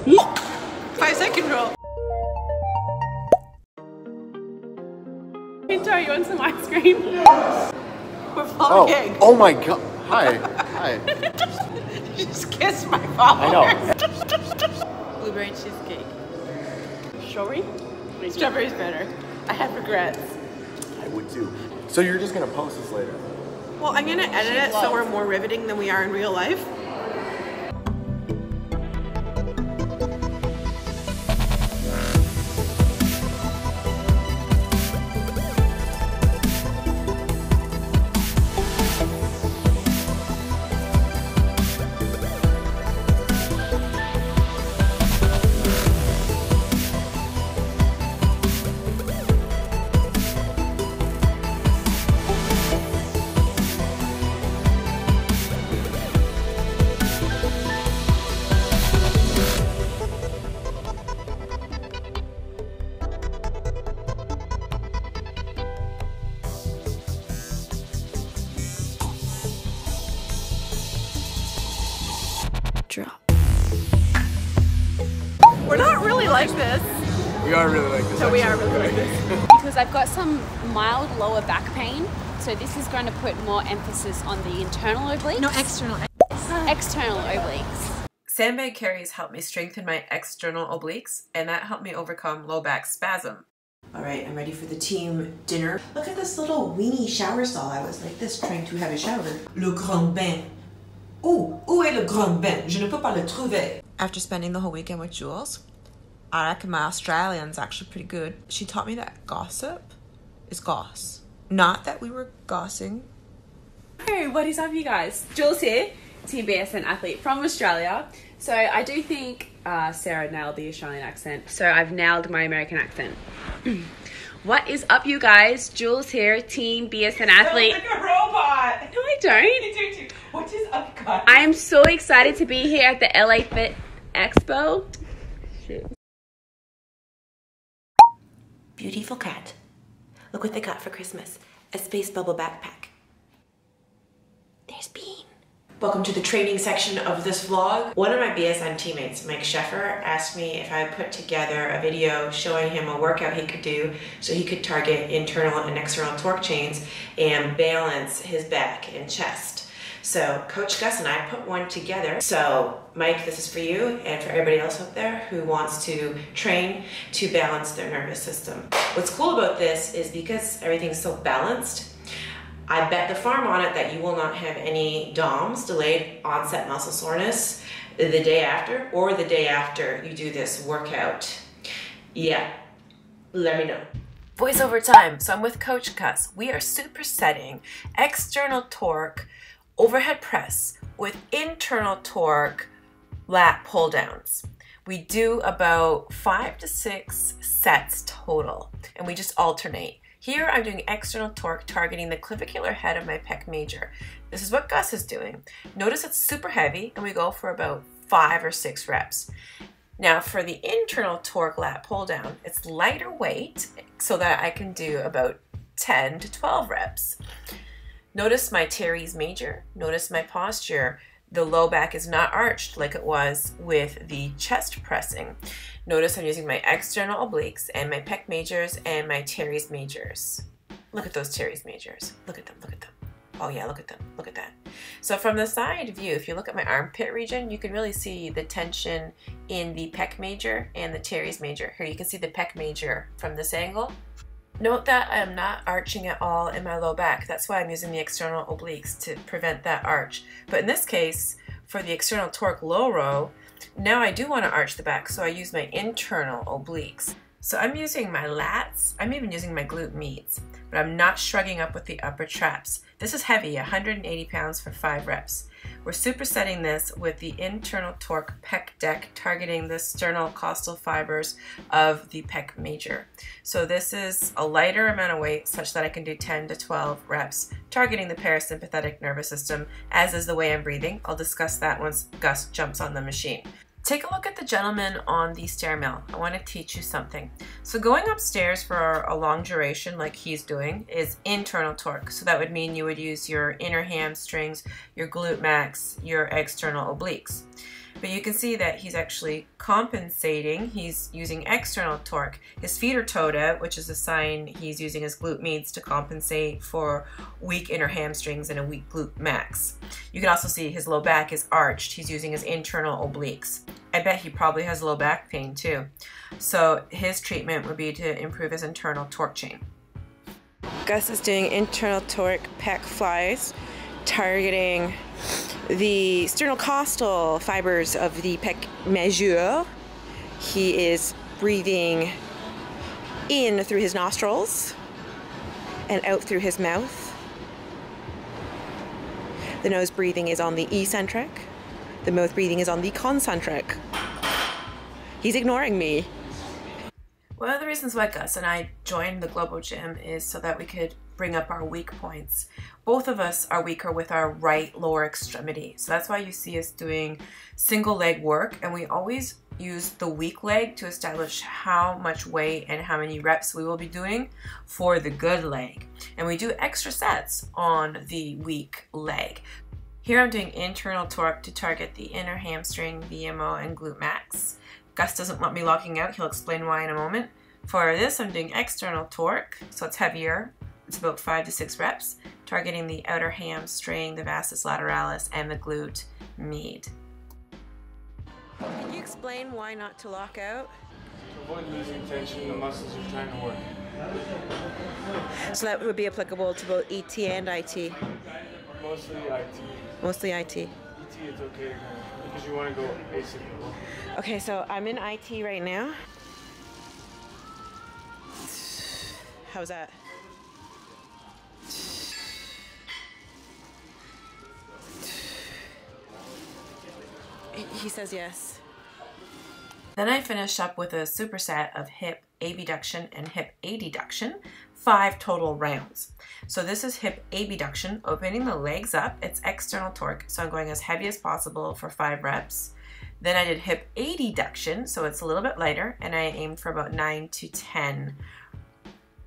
5-second rule. Pinto, you want some ice cream? Yes. We're vlogging. Oh my god. Hi. Hi. You just kissed my followers. I know. Blueberry cheesecake. Strawberry? Strawberry's better. I have regrets. I would too. So you're just gonna post this later? Well, I'm gonna edit it so we're more riveting than we are in real life. Drop. We're not really like this. We are really like this. So we are really like this. Because I've got some mild lower back pain, so this is going to put more emphasis on the internal obliques. No, external. External obliques. Sandbag carries helped me strengthen my external obliques, and that helped me overcome low back spasm. All right, I'm ready for the team dinner. Look at this little weenie shower stall. I was like this trying to have a shower. Le grand bain. Où est le grand bain? Je ne peux pas le trouver. After spending the whole weekend with Jules, I reckon my Australian's actually pretty good. She taught me that gossip is goss. Not that we were gossing. Hey, what is up, you guys? Jules here, Team BSN athlete from Australia. So I do think Sarah nailed the Australian accent. So I've nailed my American accent. What is up, you guys? Jules here, Team BSN athlete. Like a robot. No, I don't. You do too. What is up, guys? I am so excited to be here at the LA Fit Expo. Shit. Beautiful cat. Look what they got for Christmas. A space bubble backpack. There's Bean. Welcome to the training section of this vlog. One of my BSN teammates, Mike Sheffer, asked me if I put together a video showing him a workout he could do so he could target internal and external torque chains and balance his back and chest. So Coach Gus and I put one together. So Mike, this is for you and for everybody else out there who wants to train to balance their nervous system. What's cool about this is because everything's so balanced, I bet the farm on it that you will not have any DOMS, delayed onset muscle soreness, the day after or the day after you do this workout. Yeah, let me know. Voiceover time. So I'm with Coach Gus. We are supersetting external torque overhead press with internal torque lat pull downs. We do about 5 to 6 sets total, and we just alternate. Here I'm doing external torque targeting the clavicular head of my pec major. This is what Gus is doing. Notice it's super heavy and we go for about 5 or 6 reps. Now for the internal torque lat pull down, it's lighter weight so that I can do about 10 to 12 reps. Notice my teres major, notice my posture. The low back is not arched like it was with the chest pressing. Notice I'm using my external obliques and my pec majors and my teres majors. Look at those teres majors. Look at them, look at them. Oh yeah, look at them, look at that. So from the side view, if you look at my armpit region, you can really see the tension in the pec major and the teres major. Here you can see the pec major from this angle. Note that I am not arching at all in my low back. That's why I'm using the external obliques to prevent that arch. But in this case, for the external torque low row, now I do want to arch the back, so I use my internal obliques. So I'm using my lats, I'm even using my glute meats, but I'm not shrugging up with the upper traps. This is heavy, 180 pounds for 5 reps. We're supersetting this with the internal torque pec deck, targeting the sternocostal fibers of the pec major. So this is a lighter amount of weight such that I can do 10 to 12 reps, targeting the parasympathetic nervous system, as is the way I'm breathing. I'll discuss that once Gus jumps on the machine. Take a look at the gentleman on the stair mill. I want to teach you something. So going upstairs for a long duration like he's doing is internal torque. So that would mean you would use your inner hamstrings, your glute max, your external obliques. But you can see that he's actually compensating. He's using external torque. His feet are toed out, which is a sign he's using his glute meads to compensate for weak inner hamstrings and a weak glute max. You can also see his low back is arched. He's using his internal obliques. I bet he probably has low back pain too. So his treatment would be to improve his internal torque chain. Gus is doing internal torque pec flies, targeting the sternocostal fibers of the pec majeur. He is breathing in through his nostrils and out through his mouth. The nose breathing is on the eccentric. The mouth breathing is on the concentric. He's ignoring me. One of the reasons why Gus and I joined the Globo gym is so that we could bring up our weak points. Both of us are weaker with our right lower extremity. So that's why you see us doing single leg work, and we always use the weak leg to establish how much weight and how many reps we will be doing for the good leg. And we do extra sets on the weak leg. Here I'm doing internal torque to target the inner hamstring, VMO, and glute max. Gus doesn't want me locking out. He'll explain why in a moment. For this, I'm doing external torque, so it's heavier. It's about 5 to 6 reps, targeting the outer hamstring, the vastus lateralis, and the glute med. Can you explain why not to lock out? To avoid losing tension in the muscles you're trying to work. So that would be applicable to both ET and IT? Mostly IT. Mostly IT. ET is okay because you want to go basic. Okay, so I'm in IT right now. How's that? He says yes. Then I finish up with a superset of hip abduction and hip adduction, 5 total rounds. So this is hip abduction, opening the legs up. It's external torque, so I'm going as heavy as possible for 5 reps. Then I did hip adduction, so it's a little bit lighter, and I aimed for about 9 to 10.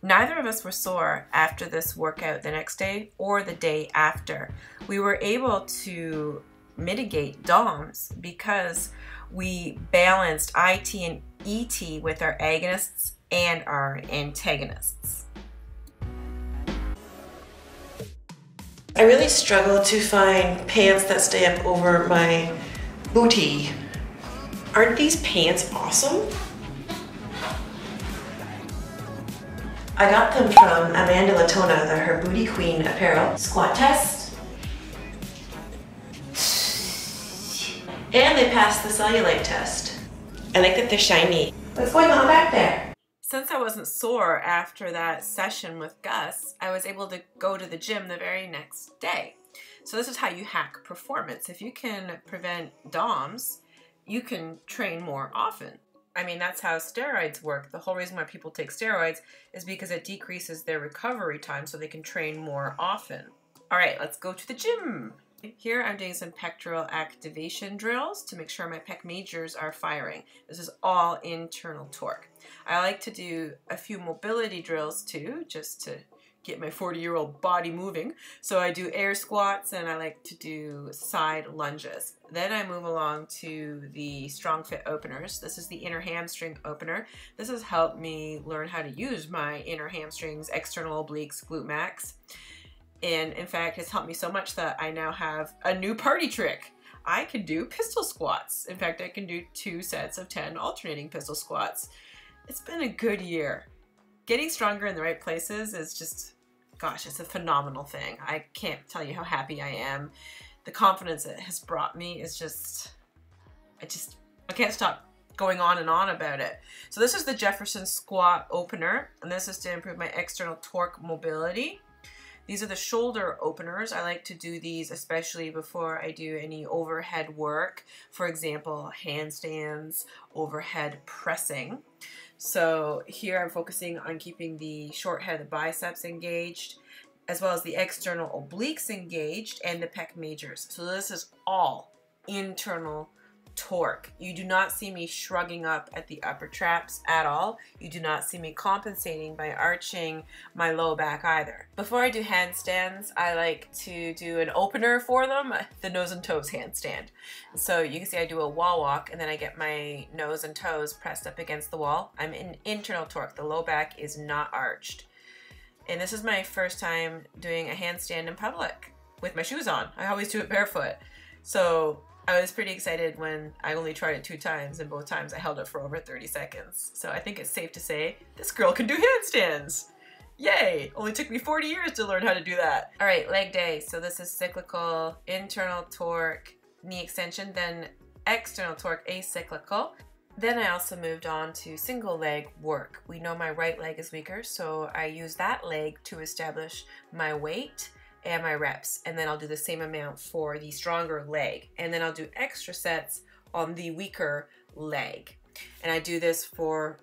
Neither of us were sore after this workout the next day or the day after. We were able to mitigate DOMs because we balanced IT and ET with our agonists and our antagonists. I really struggle to find pants that stay up over my booty. Aren't these pants awesome? I got them from Amanda Latona, her Booty Queen Apparel squat test. And they passed the cellulite test. I like that they're shiny. What's going on back there? Since I wasn't sore after that session with Gus, I was able to go to the gym the very next day. So this is how you hack performance. If you can prevent DOMs, you can train more often. I mean, that's how steroids work. The whole reason why people take steroids is because it decreases their recovery time so they can train more often. All right, let's go to the gym. Here I'm doing some pectoral activation drills to make sure my pec majors are firing. This is all internal torque. I like to do a few mobility drills too, just to get my 40-year-old body moving. So I do air squats and I like to do side lunges. Then I move along to the strong fit openers. This is the inner hamstring opener. This has helped me learn how to use my inner hamstrings, external obliques, glute max. And in fact, it's helped me so much that I now have a new party trick. I can do pistol squats. In fact, I can do 2 sets of 10 alternating pistol squats. It's been a good year. Getting stronger in the right places is just, gosh, it's a phenomenal thing. I can't tell you how happy I am. The confidence it has brought me is just, I can't stop going on and on about it. So this is the Jefferson squat opener, and this is to improve my external torque mobility. These are the shoulder openers. I like to do these especially before I do any overhead work. For example, handstands, overhead pressing. So here I'm focusing on keeping the short head of the biceps engaged, as well as the external obliques engaged and the pec majors. So this is all internal torque. You do not see me shrugging up at the upper traps at all. You do not see me compensating by arching my low back either. Before I do handstands, I like to do an opener for them, the nose and toes handstand. So you can see I do a wall walk and then I get my nose and toes pressed up against the wall. I'm in internal torque. The low back is not arched. And this is my first time doing a handstand in public with my shoes on. I always do it barefoot. So I was pretty excited when I only tried it 2 times, and both times I held it for over 30 seconds. So I think it's safe to say this girl can do handstands. Yay! Only took me 40 years to learn how to do that. All right, leg day. So this is cyclical, internal torque, knee extension, then external torque, acyclical. Then I also moved on to single leg work. We know my right leg is weaker, so I use that leg to establish my weight and my reps, and then I'll do the same amount for the stronger leg, and then I'll do extra sets on the weaker leg. And I do this for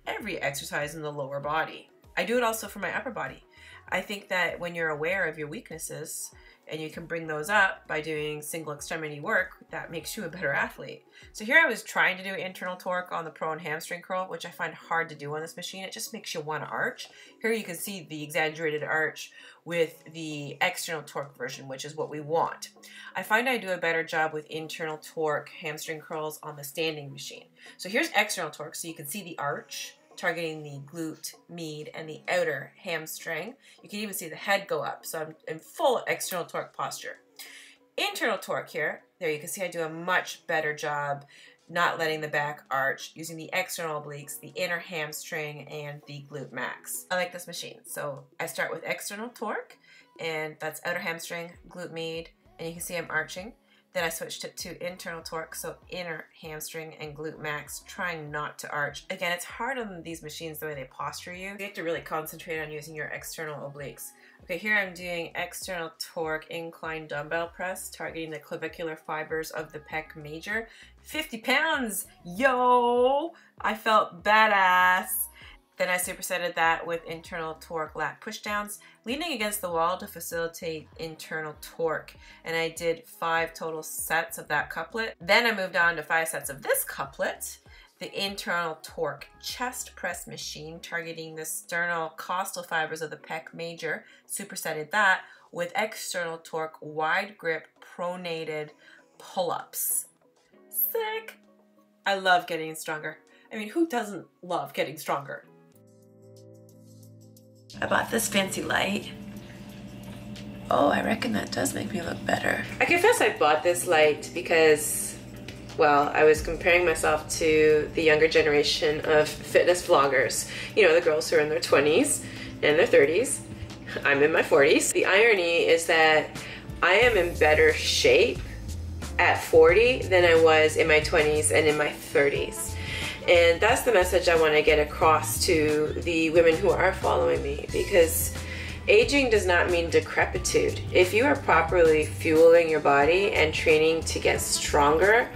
every exercise in the lower body. I do it also for my upper body. I think that when you're aware of your weaknesses and you can bring those up by doing single extremity work, that makes you a better athlete. So here I was trying to do internal torque on the prone hamstring curl, which I find hard to do on this machine. It just makes you want to arch. Here you can see the exaggerated arch with the external torque version, which is what we want. I find I do a better job with internal torque hamstring curls on the standing machine. So here's external torque, so you can see the arch targeting the glute med and the outer hamstring. You can even see the head go up, so I'm in full external torque posture. Internal torque here, there you can see I do a much better job not letting the back arch, using the external obliques, the inner hamstring, and the glute max. I like this machine. So I start with external torque, and that's outer hamstring, glute med, and you can see I'm arching. Then I switched it to internal torque, so inner hamstring and glute max, trying not to arch. Again, it's hard on these machines the way they posture you. You have to really concentrate on using your external obliques. Okay, here I'm doing external torque incline dumbbell press, targeting the clavicular fibers of the pec major. 50 pounds, yo! I felt badass. Then I supersetted that with internal torque lat pushdowns, leaning against the wall to facilitate internal torque. And I did 5 total sets of that couplet. Then I moved on to 5 sets of this couplet, the internal torque chest press machine, targeting the sternal costal fibers of the pec major. Supersetted that with external torque wide grip pronated pull-ups. Sick! I love getting stronger. I mean, who doesn't love getting stronger? I bought this fancy light. Oh, I reckon that does make me look better. I confess I bought this light because, well, I was comparing myself to the younger generation of fitness vloggers. You know, the girls who are in their 20s and their 30s. I'm in my 40s. The irony is that I am in better shape at 40 than I was in my 20s and in my 30s. And that's the message I want to get across to the women who are following me, because aging does not mean decrepitude. If you are properly fueling your body and training to get stronger,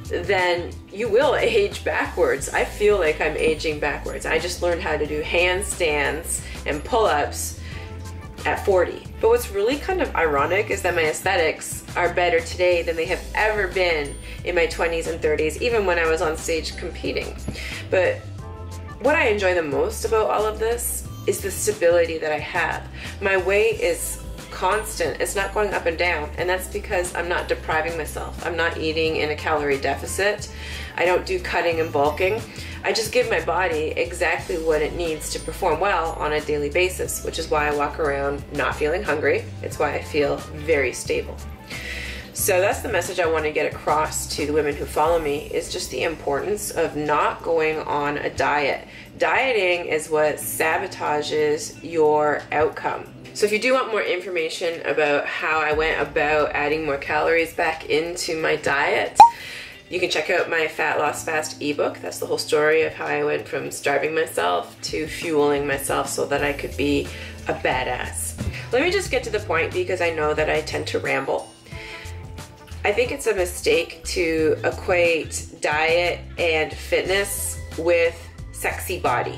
then you will age backwards. I feel like I'm aging backwards. I just learned how to do handstands and pull-ups at 40. But what's really kind of ironic is that my aesthetics are better today than they have ever been in my 20s and 30s, even when I was on stage competing. But what I enjoy the most about all of this is the stability that I have. My weight is constant. It's not going up and down, and that's because I'm not depriving myself. I'm not eating in a calorie deficit. I don't do cutting and bulking. I just give my body exactly what it needs to perform well on a daily basis, which is why I walk around not feeling hungry. It's why I feel very stable. So that's the message I want to get across to the women who follow me, is just the importance of not going on a diet. Dieting is what sabotages your outcome. So if you do want more information about how I went about adding more calories back into my diet, you can check out my Fat Loss Fast ebook. That's the whole story of how I went from starving myself to fueling myself so that I could be a badass. Let me just get to the point, because I know that I tend to ramble. I think it's a mistake to equate diet and fitness with sexy body.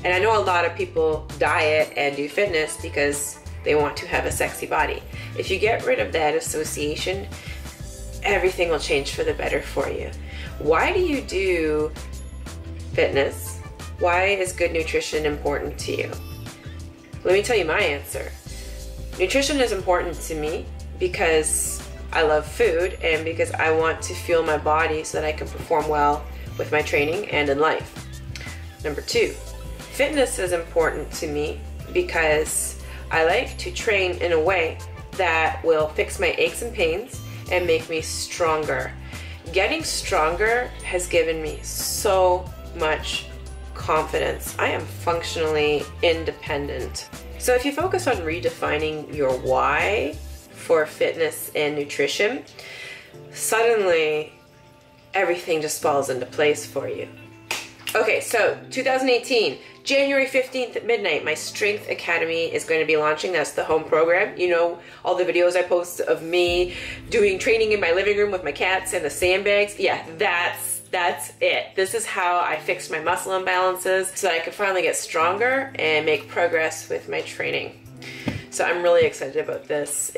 And I know a lot of people diet and do fitness because they want to have a sexy body. If you get rid of that association everything will change for the better for you. Why do you do fitness? Why is good nutrition important to you? Let me tell you my answer. Nutrition is important to me because I love food and because I want to fuel my body so that I can perform well with my training and in life. Number 2, fitness is important to me because I like to train in a way that will fix my aches and pains and make me stronger. Getting stronger has given me so much confidence. I am functionally independent. So if you focus on redefining your why for fitness and nutrition, suddenly everything just falls into place for you. Okay, so 2018, January 15th at midnight, my Strength Academy is going to be launching. That's the home program. You know, all the videos I post of me doing training in my living room with my cats and the sandbags. Yeah, that's it. This is how I fixed my muscle imbalances so that I could finally get stronger and make progress with my training. So I'm really excited about this.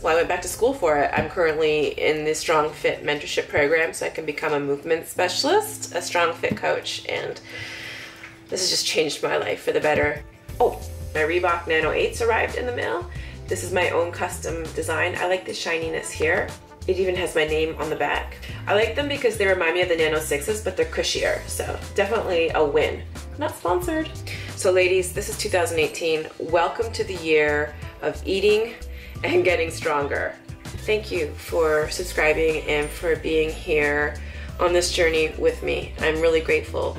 Well, I went back to school for it. I'm currently in the Strong Fit mentorship program so I can become a movement specialist, a Strong Fit coach, and this has just changed my life for the better. Oh, my Reebok Nano 8s arrived in the mail. This is my own custom design. I like the shininess here. It even has my name on the back. I like them because they remind me of the Nano 6s, but they're cushier, so definitely a win. Not sponsored. So ladies, this is 2018. Welcome to the year of eating and getting stronger. Thank you for subscribing and for being here on this journey with me. I'm really grateful.